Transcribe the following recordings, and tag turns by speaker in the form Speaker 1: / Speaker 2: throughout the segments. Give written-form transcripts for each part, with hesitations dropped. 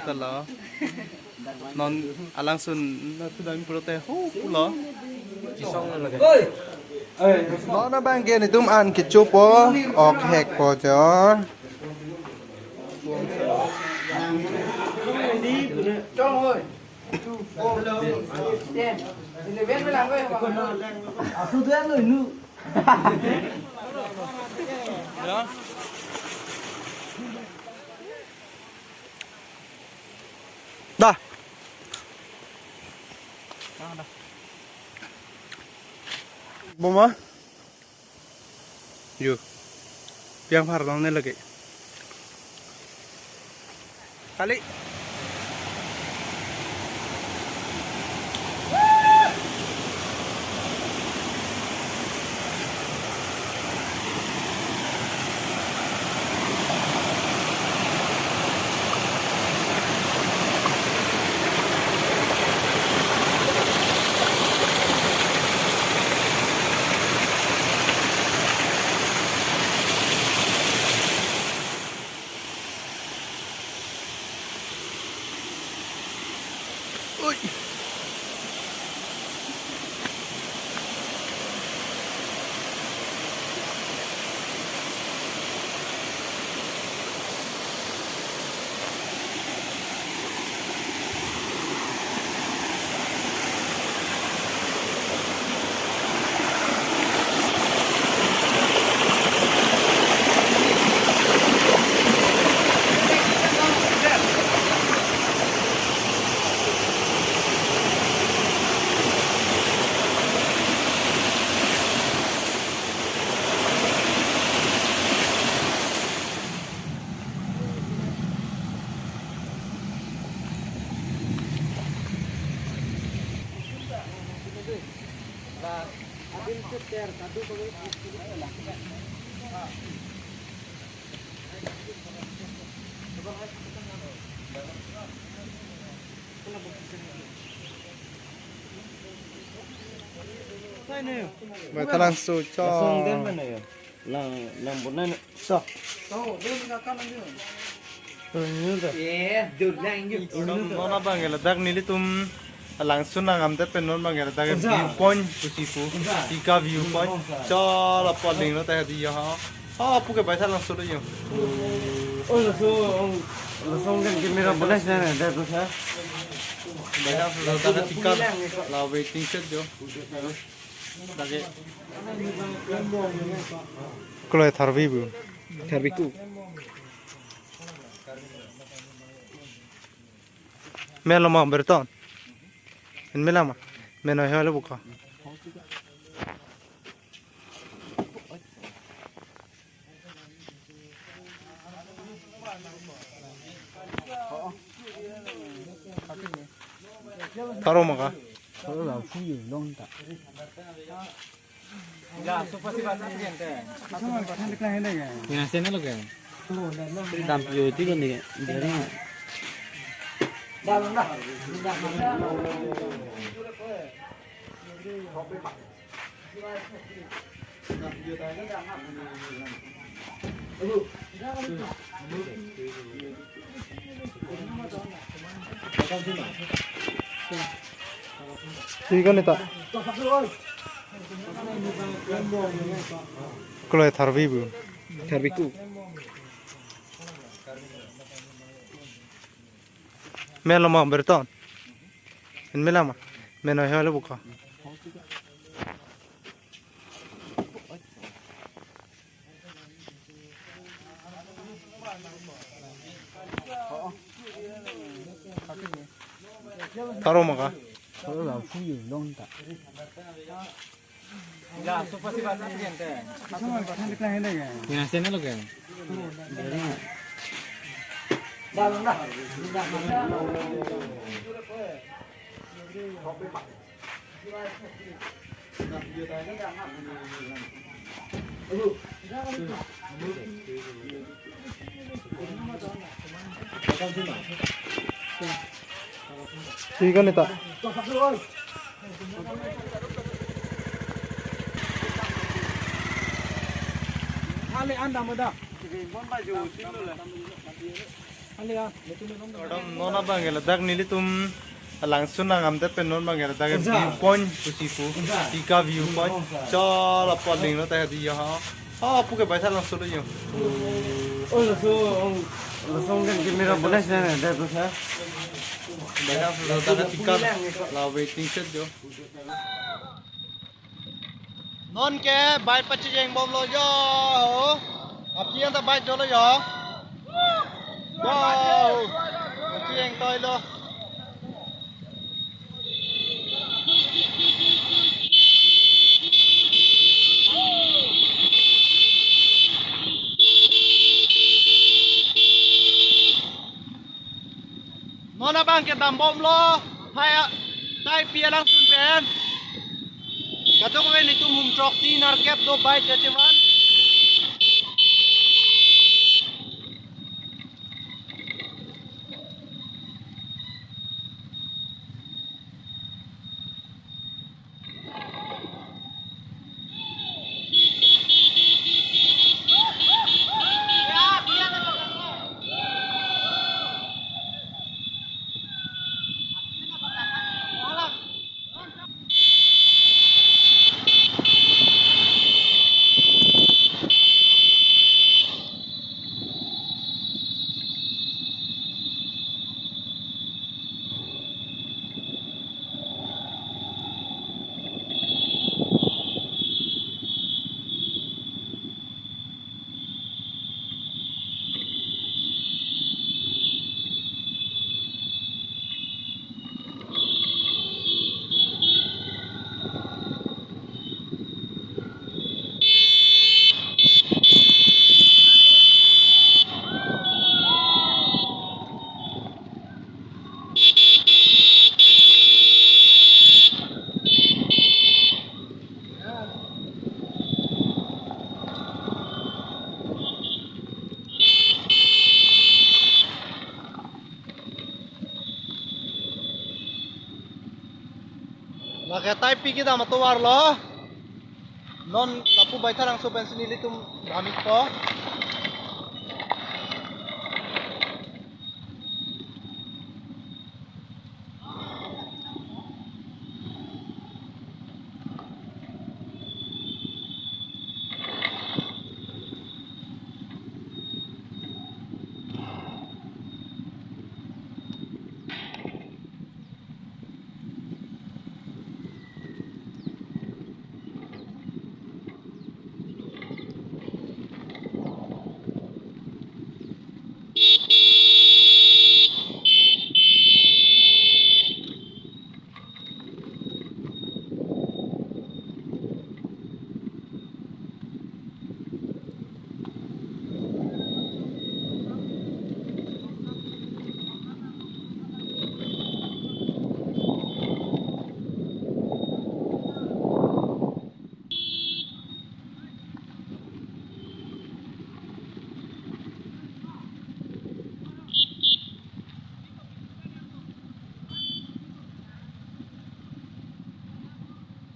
Speaker 1: tala non alang sun na tu dami prote ho pula nó bang kia này tụm ăn kịch chụp po ok hẹt po cho dah Mama yuk yang fardan lagi kali ui Mày ta đang sôi cho
Speaker 2: làm bốn này nữa sao
Speaker 1: nó bang cái là dag nili tum langsung nang am te penon bang cái là dag viewpoint kusifu tika viewpoint cho là paling nó ta di ha ha pu cái bài thang langsung đấy
Speaker 2: ôi là số cái camera bốn này này đây tôi thấy
Speaker 1: bài thang langsung ta tika là waiting set jo lagi kalau tharbibu
Speaker 2: Tharbiku
Speaker 1: melama berton melama meno hele buka taro maka
Speaker 2: kalau là phu gì long ta ya so pasti bahasa gente sama bahasa dekla hele ya ya sene lo kan dam yo ti kan ni dari dah dah
Speaker 1: ikan itu kalau tharbibu
Speaker 2: Tharbiku
Speaker 1: melama berton melama meno hele buka taro maka
Speaker 2: kalau là phu gì long ta ya so pasti bahasa gente sama bahasa dekla hele ya ya sene lo kan dari dah dah
Speaker 1: ikan itu
Speaker 2: Ale anda muda.
Speaker 1: nona bangela dak nili tum langsung nang amte penon bangela dak view point kusifu tika view point chala paling no ta di ya ha apu ke baitha langsung lo yo
Speaker 2: langsung kan kamera boleh sana ada tu sah.
Speaker 1: baitha lo ta tika la waiting set jo non ke bait pachi jeng bom lo yo ap chiang ta bait jo lo yo wow chiang toi lo nona bang ke dam bom lo hai tai pia lang sun pen katok we ni tum hum trok ti nar kep do bai ke chewan na ke tai pi kita matuwar lo non lapu baitha lang so pen sinili tum amit ko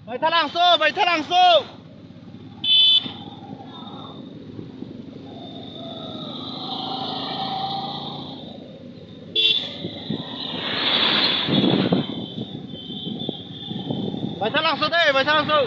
Speaker 1: baitha lang so baitha lang so deh baitha lang so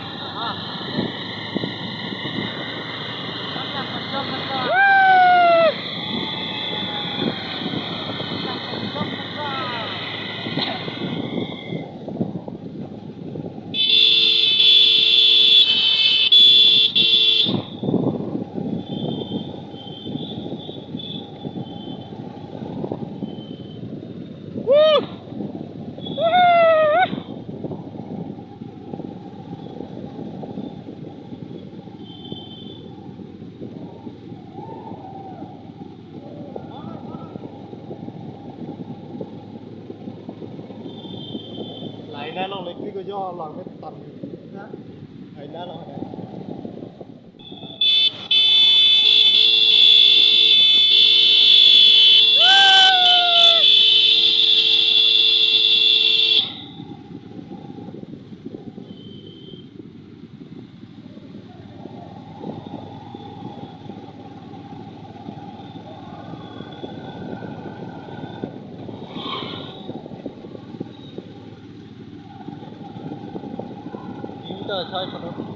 Speaker 1: Này nó lấy cái do làm cái tầm này nó này cho thôi phần đó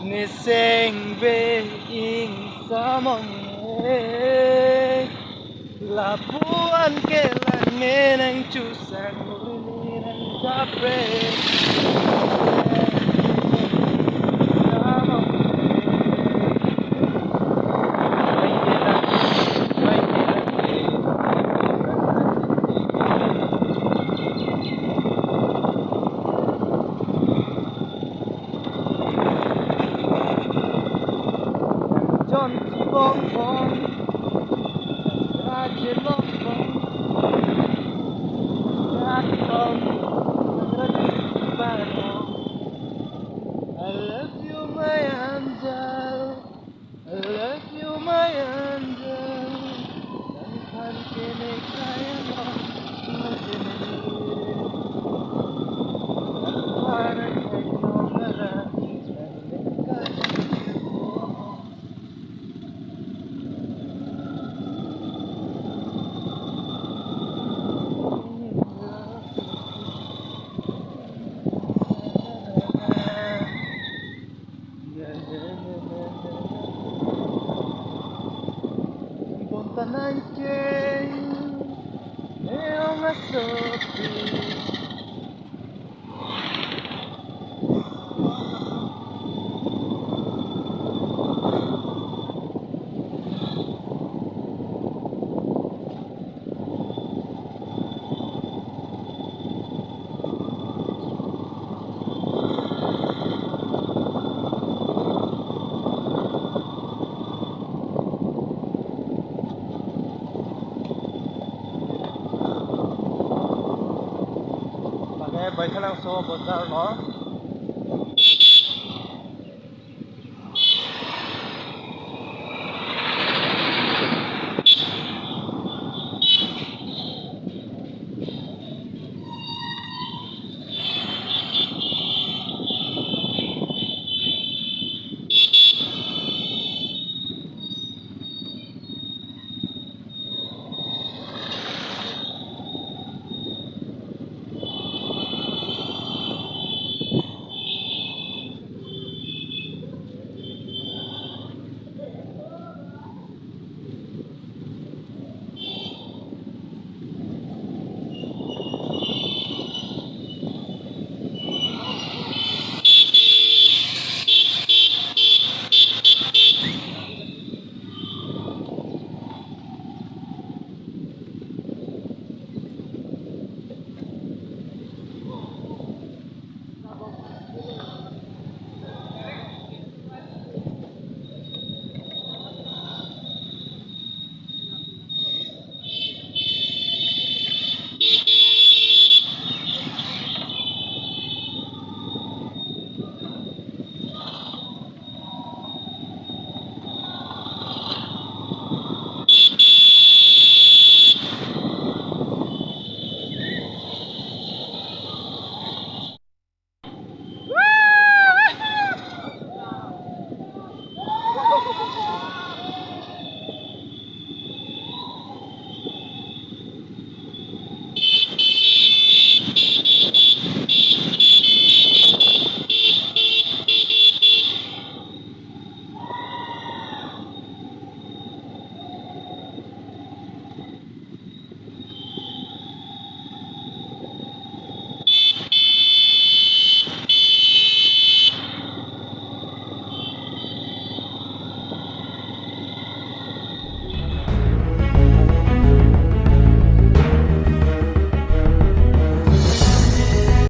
Speaker 1: nghe sen về in sa mong là buwan kailan ng chusan uli ng kape John Bong Bong Raja Bong Bong Bong I love you my angel I love you my angel Tanpa kini kaya mo Para kayo ngalan Punta ng Jane Mayroong masopi Bài thái lan số 1 giờ nó